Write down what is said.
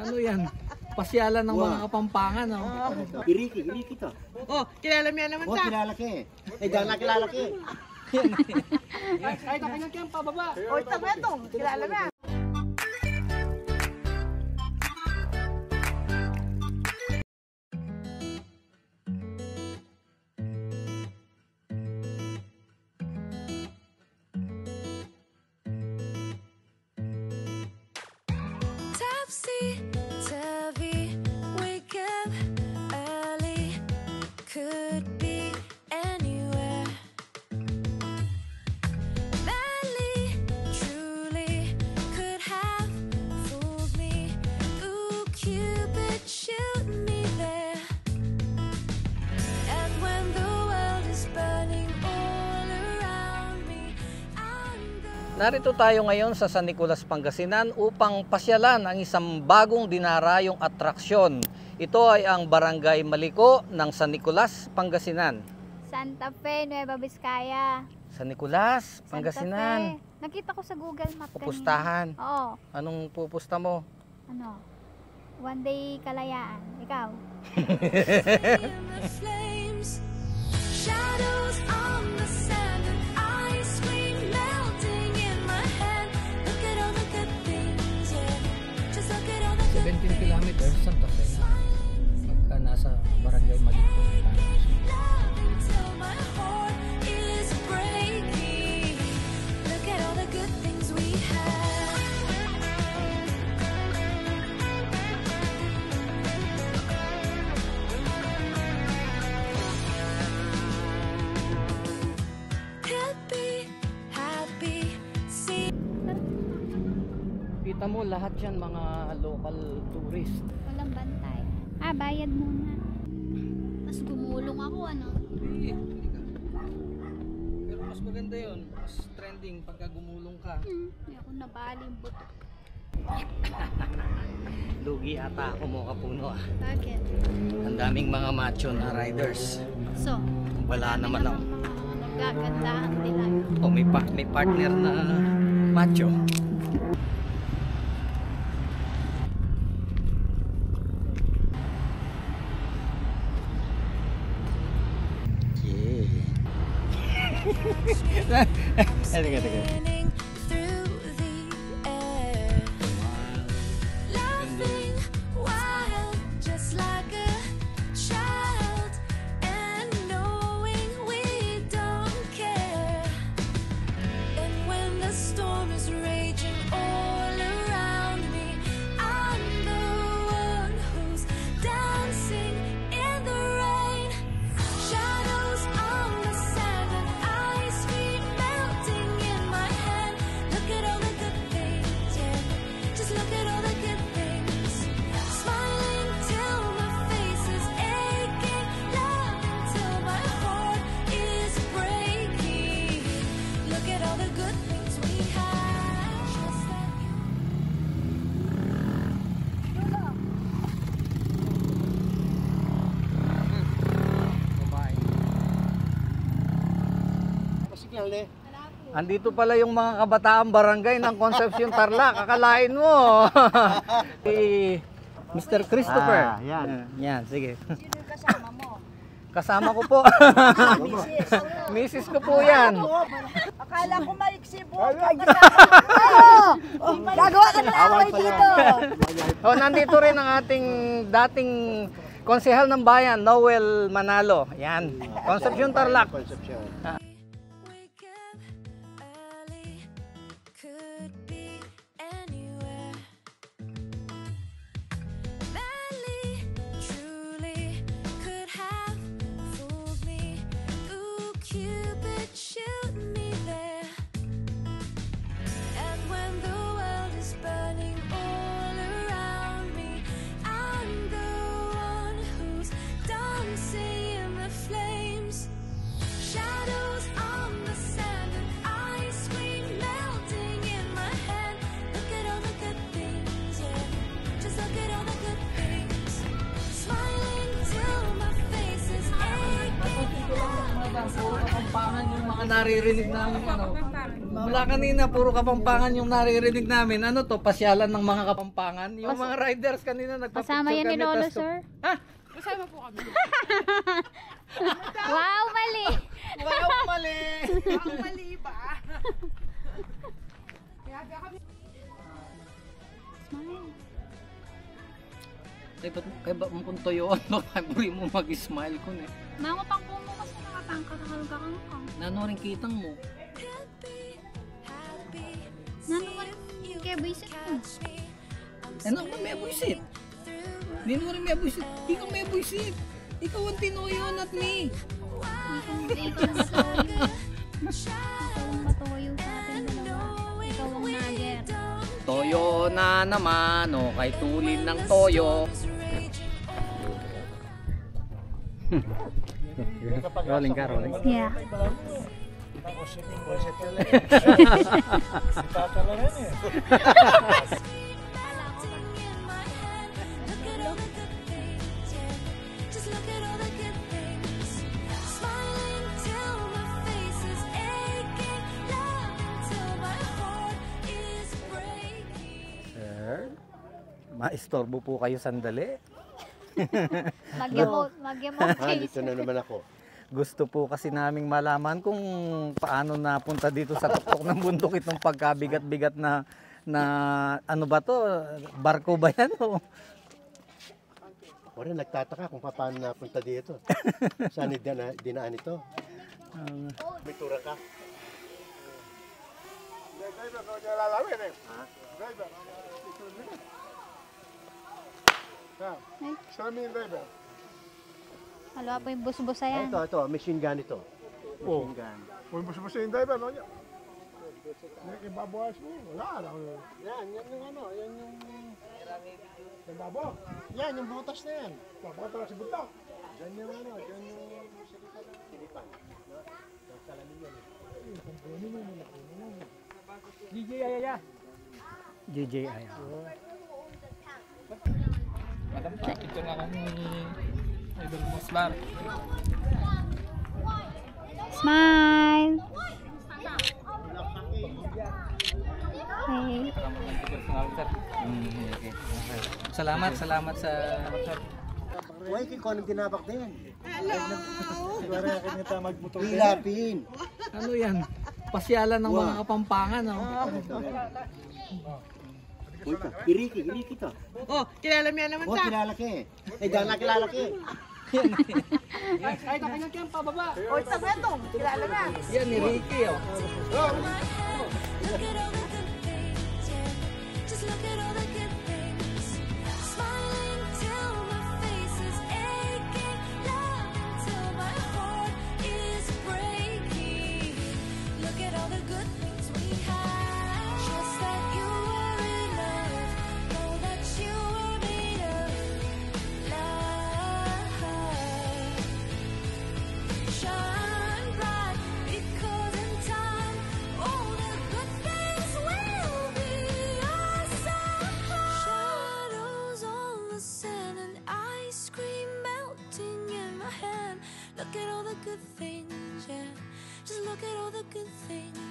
Ano yan? Pasyalan ng mga Kapampangan, no? Iriki to. Oh, kilala mo yan naman Oh, ta. kilala ka eh. Eh, dahil nakilala ka eh. Ay, nakanyang kayang pababa. Oh, ito ba ito? Kilala na. Topsy-turvy, wake up early, could be anywhere. Madly, truly, could have fooled me. Ooh, Cupid, shoot me there. And when the world is burning all around me, Narito tayo ngayon sa San Nicolas, Pangasinan upang pasyalan ang isang bagong dinarayong atraksyon. Ito ay ang Barangay Maliko ng San Nicolas, Pangasinan. Santa Fe, Nueva Vizcaya. San Nicolas, Santa Pangasinan. Fe. Nakita ko sa Google Map kanina. Pupustahan. Oo. Anong pupusta mo? Ano? One Day Kalayaan. Ikaw? in the flames, shadows on the sand, and ice cream melting in my hand. Look at all the good things, yeah. Just look at all the good 17 kilometers, Santa Fe. Pagka nasa Barangay Maliko. love until my heart is breaking. Look at all the good things we have. Happy, see. Kita mo lahat yan mga local tourist. Walang bantay. Bayad muna. Tapos gumulong ako, ano? Hindi ka. Pero mas maganda yun. Mas trending pagka gumulong ka. Hindi ako nabali yung buto. Lugi ata ako mo kapuno ah. Bakit? Ang daming mga macho na riders. So, Wala naman ako. nagagandahan nila. O may partner na macho. Spinning through the air, laughing wild, just like a child, and knowing we don't care. And when the storm is raging all around me, I'm the one who's dancing in the rain. Shadows on the sand and ice cream melting in my hand. Look at all the good things, yeah. Just look at all the good things. Smiling till my face is aching, love until my heart is breaking. Look at all the good things we have. Just like Bye. Pasignal eh. Andito pala yung mga kabataang barangay ng Concepcion Tarlac. Akalain mo. Si Mr. Christopher. Yan. Yan, sige. Sino yung kasama mo? Kasama ko po. Misis ko po yan. Akala ko maiksi po. Gagawa ka ng away dito. Oh, nandito rin ang ating dating konsehal ng bayan, Noel Manalo. Yan. Concepcion Tarlac. Concepcion. wake up early, could be anywhere. Madly, truly, could have fooled me. Ooh, Cupid, shoot me there. And when the world is burning all around me, I'm the one who's dancing in the flames. Shadows on the sand and ice cream melting in my hand. Look at all the good things, yeah. Just look at all the good things. Smiling till my face is aching. Kapampangan yung mga naririnig namin ano. Mula kanina, puro Kapampangan yung naririnig namin. Ano to, pasyalan ng mga Kapampangan? Yung mga riders kanina nagpapicture Kasama yan ni kami, Lolo, tas- sir. Ha? Wow, mali! Wow, mali! Mali ba? Smile. Kaya ba kung toyo, baka buri mo mag-smile ko eh. Mga pang mo kasi nakatangka sa kalugakang ka. Nano rin kitang mo. Nano mo rin kaya bisit mo. Ano ba may buisit? Hindi mo rin may buisit. Ikaw may buisit. Ikaw ang tinoyo, not me. Ikaw ang matoyo. Ikaw ang matoyo sa atin dalawa. Ikaw ang nugget. Toyo na naman, o kay tulin ng toyo. Rolling ka, rolling. Yeah. Just look at all the good things. Smiling till my face is aching. Laughing till my heart is breaking. Sir, maistorbo po kayo sandali. Mag-emote Ah, dito na naman ako. Gusto po kasi naming malaman kung paano napunta dito sa tuktok ng bundok itong pagkabigat-bigat na ano ba to? Barko ba yan o? Ako rin nagtataka kung paano napunta dito. Saan dinaan ito? May tura ka? Halo po yung bus-busa Ah, yan. ito, machine gun ito. Machine gun. Kung gusto mo sa yung driver, no? Hindi ibabawas mo. Wala lang. Yan yung ano, yan yung... Yung babo. Yan, yung butas na yan. Papakata si Buntak. Yan yung ano, yan yung silipan. Yung salamin yan. JJI. Madam, ito na kami Idol Moslar. Smile! Hey. Salamat sa Uy, kung anong tinabak din. Siguro akin nga tayo magmotor. Hilapin. ano yan? Pasyalan ng mga Kapampangan, oh. Uy, Iriki to. Oh, kilala mo yan naman Oh, kilala ka eh. Dahil nakilala ka eh. Ay, nakanyan yan pababa. O, ito metong, kilala na. Yan ni Ricky, oh. Look at all the good things, yeah. Just look at all the good things. Smiling till my face is aching. Laughing till my heart is breaking. Look at all the good things we have. Just that you were enough. Know that you were made of love. Shine bright because in time all the good things will be awesome. Shadows on the sand and ice cream melting in my hand. Look at all the good things, yeah. Just look at all the good things.